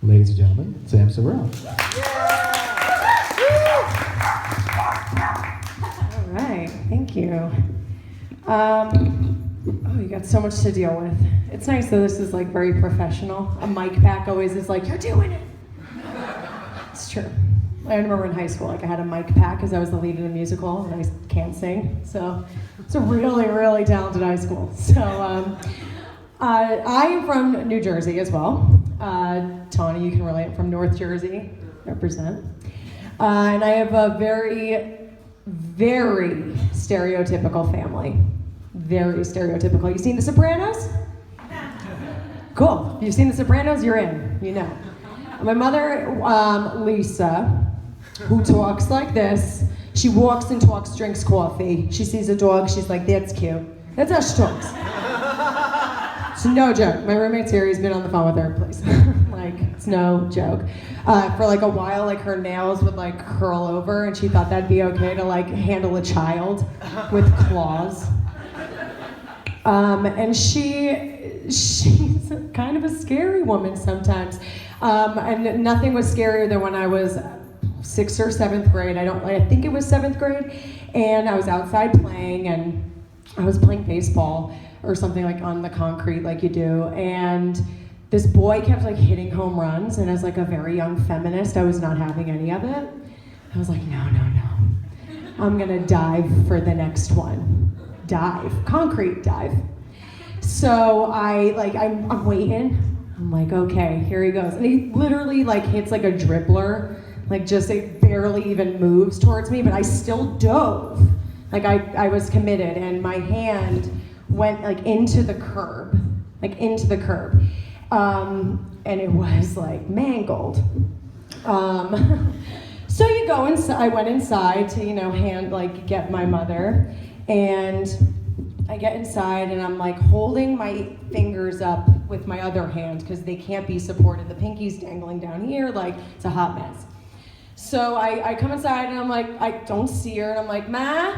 ladies and gentlemen, Sam Sorrell. All right, thank you. Oh, you got so much to deal with. It's nice though, this is like very professional. A mic pack always is like, you're doing it. It's true. I remember in high school, like I had a mic pack because I was the lead in a musical and I can't sing. So it's a really, really talented high school. So I am from New Jersey as well. Tawny, you can relate, from North Jersey, represent. And I have a very, very stereotypical family. Very stereotypical. You seen The Sopranos? Cool. If you've seen The Sopranos, you're in. You know. My mother, Lisa, who talks like this. She walks and talks, drinks coffee. She sees a dog, she's like, that's cute. That's how she talks. It's no joke. My roommate's here, he's been on the phone with her, please. Like, it's no joke. For like a while, like her nails would like curl over and she thought that'd be okay to like handle a child with claws. And she's kind of a scary woman sometimes. And nothing was scarier than when I was 6th or 7th grade. I think it was 7th grade, and I was outside playing, and I was playing baseball or something like on the concrete like you do, and this boy kept like hitting home runs, and as like a very young feminist, I was not having any of it. I was like, no, I'm gonna dive for the next one. Dive, concrete dive. So I'm waiting. I'm like, okay, here he goes. And he literally like hits like a dribbler, like just it barely even moves towards me, but I still dove. Like I was committed, and my hand went like into the curb. And it was like mangled. So you go inside, I went inside to, get my mother, and I get inside and I'm like holding my fingers up with my other hand because they can't be supported. The pinky's dangling down here, like it's a hot mess. So I come inside and I'm like, I don't see her, and I'm like, Ma?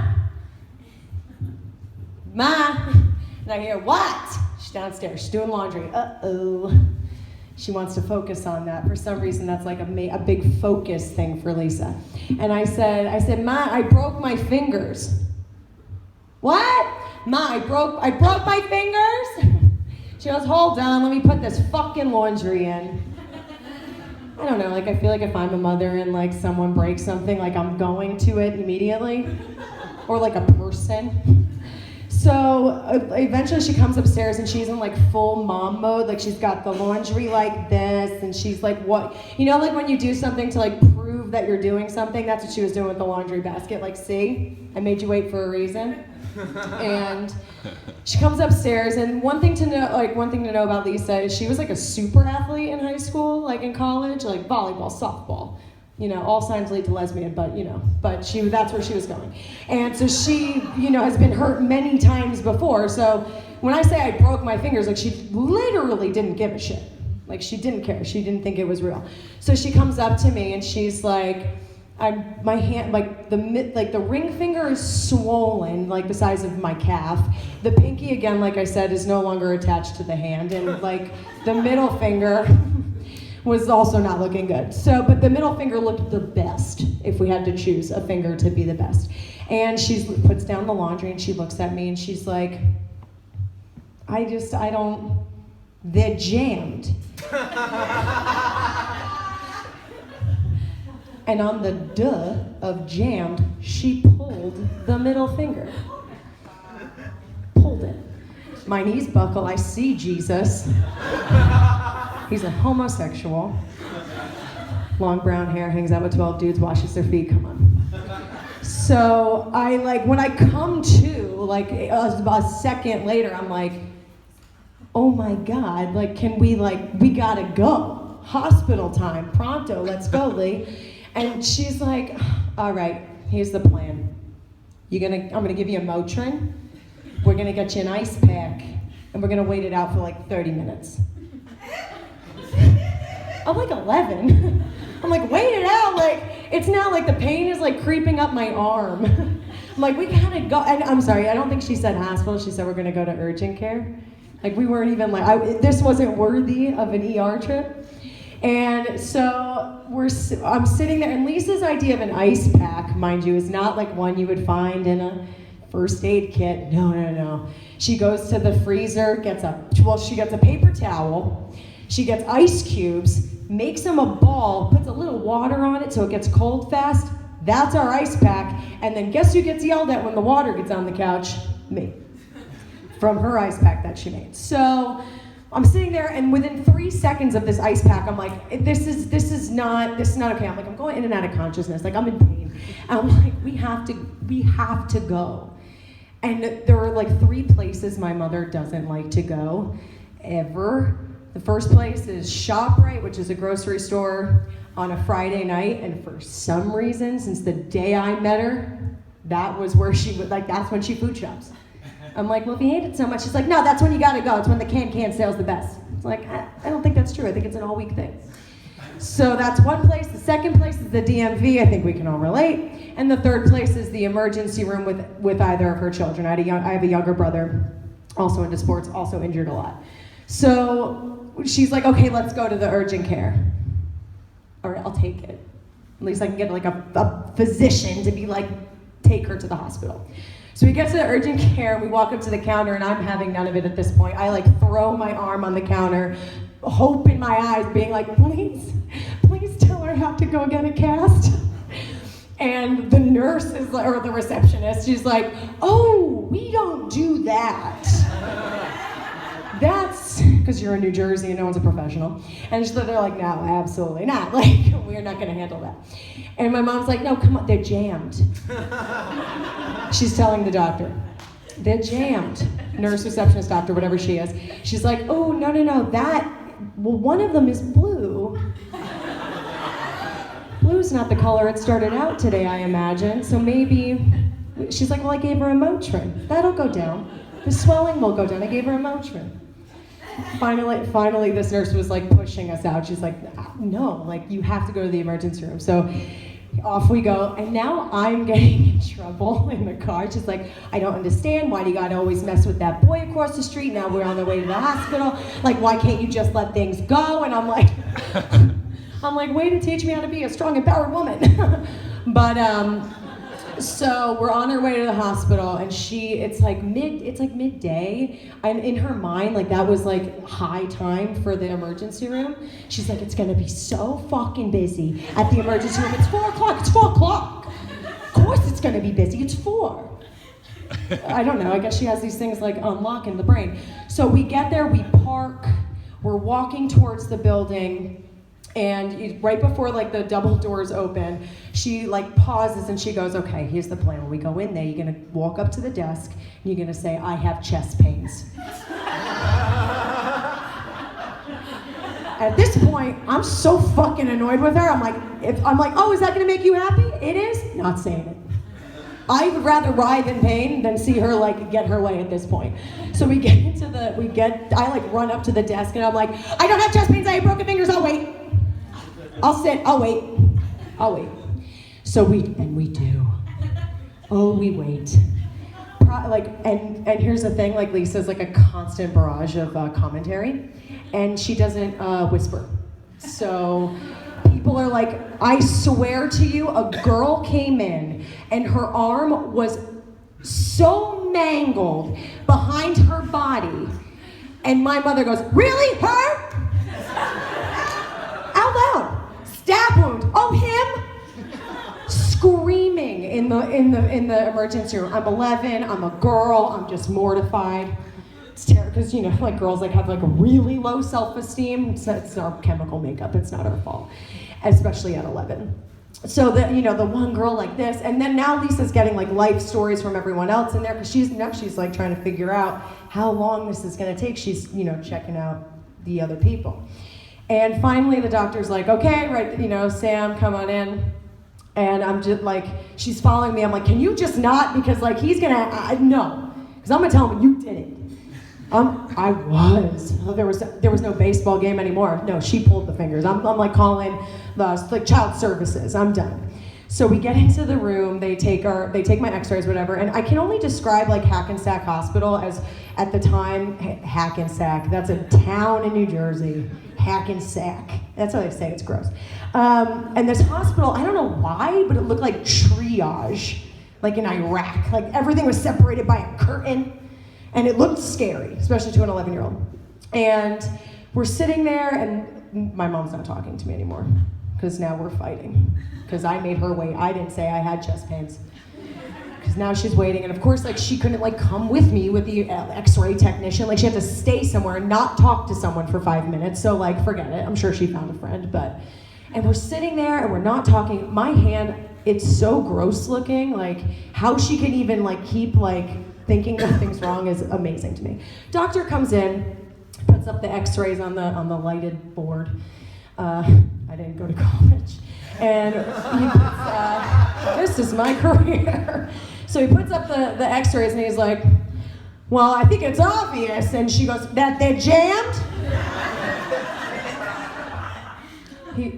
And I hear, what? She's downstairs, she's doing laundry. Uh-oh. She wants to focus on that. For some reason, that's like a big focus thing for Lisa. And I said, Ma, I broke my fingers. What? Ma, I broke my fingers? She goes, hold on, let me put this fucking laundry in. I don't know, I feel like if I'm a mother and someone breaks something, I'm going to it immediately. Or a person. So eventually she comes upstairs and she's in full mom mode. She's got the laundry like this, and she's what? When you do something to prove that you're doing something, that's what she was doing with the laundry basket. See, I made you wait for a reason. And she comes upstairs, and one thing to know about Lisa is she was a super athlete in high school, in college, volleyball, softball. All signs lead to lesbian, but that's where she was going. And so she, has been hurt many times before. So when I say I broke my fingers, she literally didn't give a shit. She didn't care. She didn't think it was real. So she comes up to me and she's like, my hand, the ring finger is swollen, the size of my calf. The pinky, again, like I said, is no longer attached to the hand. And the middle finger was also not looking good. But the middle finger looked the best, if we had to choose a finger to be the best. And she puts down the laundry and she looks at me and she's like, they're jammed. And on the duh of jammed, she pulled the middle finger. Pulled it. My knees buckle, I see Jesus. He's a homosexual. Long brown hair, hangs out with 12 dudes, washes their feet, come on. So when I come to, about a second later, I'm like, oh my God, can we gotta go. Hospital time, pronto, let's go, Lee. And she's like, all right, here's the plan. I'm gonna give you a Motrin, we're gonna get you an ice pack, and we're gonna wait it out for 30 minutes. I'm 11. I'm wait it out, it's now the pain is creeping up my arm. I'm we gotta go, and I'm sorry, I don't think she said hospital, she said we're gonna go to urgent care. We weren't even this wasn't worthy of an ER trip. And so I'm sitting there, and Lisa's idea of an ice pack, mind you, is not like one you would find in a first aid kit. No. She goes to the freezer, she gets a paper towel, she gets ice cubes, makes them a ball, puts a little water on it so it gets cold fast. That's our ice pack. And then guess who gets yelled at when the water gets on the couch? Me. From her ice pack that she made. So I'm sitting there, and within 3 seconds of this ice pack, I'm like, this is not okay. I'm like, I'm going in and out of consciousness. Like, I'm in pain. And I'm like, we have to go. And there are like 3 places my mother doesn't like to go, ever. The first place is ShopRite, which is a grocery store, on a Friday night. And for some reason, since the day I met her, that was where she would, like, that's when she food shops. I'm like, well, if you hate it so much, she's like, no, that's when you gotta go. It's when the can sale's the best. It's like, I don't think that's true. I think it's an all-week thing. So that's one place. The second place is the DMV. I think we can all relate. And the third place is the emergency room with either of her children. I have a younger brother, also into sports, also injured a lot. So she's like, okay, let's go to the urgent care. All right, I'll take it. At least I can get like a physician to be like, take her to the hospital. So we get to the urgent care, and we walk up to the counter, and I'm having none of it at this point. I like throw my arm on the counter, hope in my eyes, being like, please tell her I have to go get a cast. And the nurse is like, or the receptionist, she's like, oh, we don't do that. That's because you're in New Jersey and no one's a professional. And they're like, no, absolutely not. Like, we're not gonna handle that. And my mom's like, no, come on, they're jammed. She's telling the doctor, they're jammed. Nurse, receptionist, doctor, whatever she is. She's like, oh, no, one of them is blue. Blue's not the color it started out today, I imagine. So maybe, she's like, well, I gave her a Motrin. That'll go down. The swelling will go down. I gave her a Motrin. Finally, this nurse was like pushing us out. She's like, no, like you have to go to the emergency room. So off we go, and now I'm getting in trouble in the car. She's like, I don't understand. Why do you gotta always mess with that boy across the street? Now we're on the way to the hospital. Like, why can't you just let things go? And I'm like, way to teach me how to be a strong, empowered woman. But so we're on our way to the hospital, and it's like midday, and in her mind, like that was like high time for the emergency room. She's like, it's gonna be so fucking busy at the emergency room. It's 4 o'clock. It's 4 o'clock. Of course it's gonna be busy. It's 4. I don't know. I guess she has these things like unlock in the brain. So we get there. We park. We're walking towards the building. And right before like the double doors open, she like pauses and she goes, okay, here's the plan. When we go in there, you're gonna walk up to the desk and you're gonna say, I have chest pains. At this point, I'm so fucking annoyed with her. I'm like, oh, is that gonna make you happy? It is? Not saying it. I would rather writhe in pain than see her like get her way at this point. So I like run up to the desk and I'm like, I don't have chest pains, I have broken fingers, I'll wait. I'll sit, I'll wait. So we do. Oh, we wait. And here's the thing, like Lisa's like a constant barrage of commentary, and she doesn't whisper. So people are like, I swear to you, a girl came in and her arm was so mangled behind her body, and my mother goes, really, her? Out loud. Stab wound. Oh, him? Screaming in the emergency room. I'm 11. I'm a girl. I'm just mortified. It's terrible because like girls like have like really low self-esteem. It's our chemical makeup. It's not our fault, especially at 11. So the one girl like this, and then now Lisa's getting like life stories from everyone else in there because she's like trying to figure out how long this is going to take. She's checking out the other people. And finally the doctor's like, okay, right, Sam, come on in. And I'm just like, she's following me. I'm like, can you just not? Because like, he's gonna, no. Because I'm gonna tell him you did it. I was. There was no baseball game anymore. No, she pulled the fingers. I'm like calling the child services. I'm done. So we get into the room, they take my x-rays, whatever, and I can only describe like Hackensack Hospital as, at the time, Hackensack, that's a town in New Jersey, Hackensack. That's how they say it, it's gross. And this hospital, I don't know why, but it looked like triage, like in Iraq. Like everything was separated by a curtain, and it looked scary, especially to an 11-year-old. And we're sitting there, and my mom's not talking to me anymore, because now we're fighting. Because I made her wait. I didn't say I had chest pains. Because now she's waiting, and of course, like she couldn't like come with me with the X-ray technician. Like she had to stay somewhere and not talk to someone for 5 minutes. So like, forget it. I'm sure she found a friend, but. And we're sitting there and we're not talking. My hand, it's so gross looking. Like how she can even like keep like thinking nothing's wrong is amazing to me. Doctor comes in, puts up the X-rays on the lighted board. I didn't go to college. And he puts, this is my career. So he puts up the X-rays and he's like, well, I think it's obvious. And she goes, that they're jammed?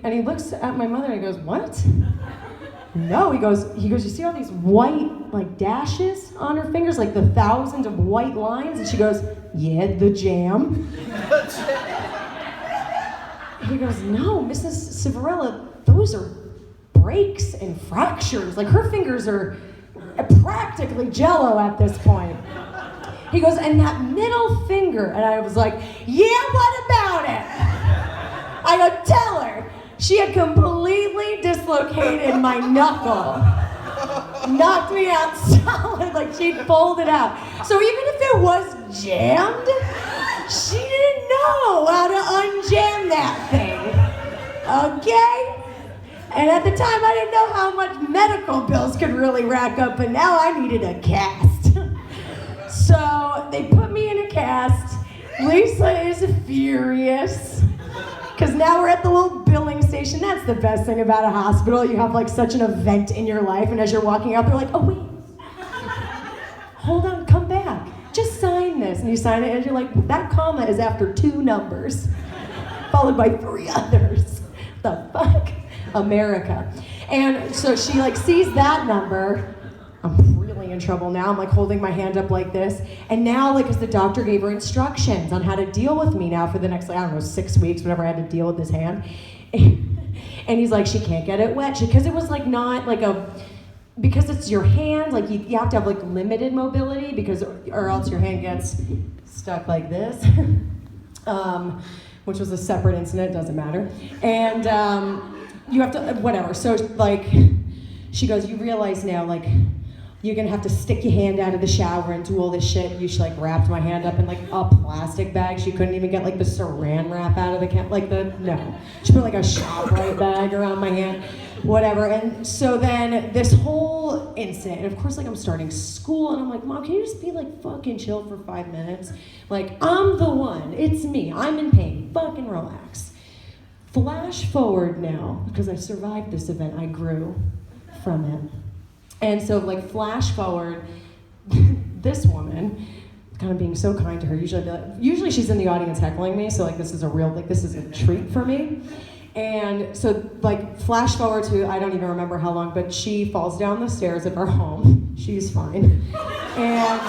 And he looks at my mother and he goes, what? No, he goes, you see all these white like dashes on her fingers, like the thousands of white lines? And she goes, yeah, the jam. He goes, no, Mrs. Civarella, those are breaks and fractures. Like her fingers are practically jello at this point. He goes, and that middle finger, and I was like, yeah, what about it? I go, tell her. She had completely dislocated my knuckle. Knocked me out solid, like she'd pulled it out. So even if it was jammed, she didn't know how to unjam that thing, okay? And at the time, I didn't know how much medical bills could really rack up, but now I needed a cast. So they put me in a cast. Lisa is furious, because now we're at the little billing station. That's the best thing about a hospital. You have like such an event in your life, and as you're walking out, they're like, oh wait, hold on, come back. Just sign this, and you sign it, and you're like, that comma is after 2 numbers, followed by 3 others. The fuck? America. And so she like sees that number. I'm really in trouble now. I'm like holding my hand up like this. And now like as the doctor gave her instructions on how to deal with me now for the next, like, I don't know, 6 weeks, whatever I had to deal with this hand. And he's like, she can't get it wet. Because it was like not like because it's your hand, like you have to have like limited mobility because, or else your hand gets stuck like this, which was a separate incident, doesn't matter. And you have to, whatever. So like, she goes, you realize now, like, you're gonna have to stick your hand out of the shower and do all this shit. She like wrapped my hand up in like a plastic bag. She couldn't even get like the saran wrap out of the no. She put like a ShopRite bag around my hand, whatever. And so then this whole incident, and of course like I'm starting school and I'm like, Mom, can you just be like fucking chill for 5 minutes? Like, I'm the one, it's me, I'm in pain, fucking relax. Flash forward now, because I survived this event, I grew from it. And so like flash forward, this woman, kind of being so kind to her, usually she's in the audience heckling me, so like this is a treat for me. And so like flash forward to, I don't even remember how long, but she falls down the stairs of our home. She's fine. And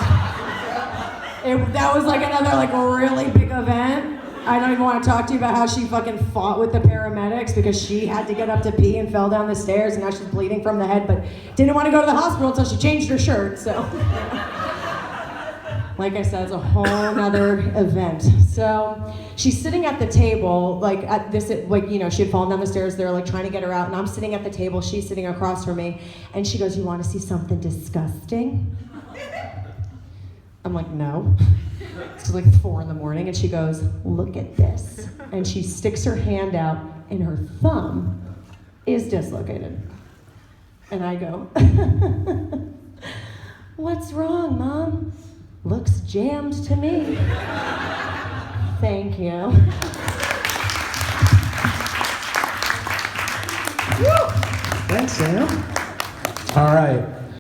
that was like another like really big event. I don't even want to talk to you about how she fucking fought with the paramedics because she had to get up to pee and fell down the stairs and now she's bleeding from the head, but didn't want to go to the hospital until she changed her shirt, so. Like I said, it's a whole nother event. So she's sitting at the table, like at this, like, you know, she had fallen down the stairs, they're like trying to get her out, and I'm sitting at the table, she's sitting across from me, and she goes, you want to see something disgusting? I'm like, no. It's like 4 a.m, and she goes, look at this. And she sticks her hand out, and her thumb is dislocated. And I go, what's wrong, Mom? Looks jammed to me. Thank you. Woo! Thanks, Sam. All right.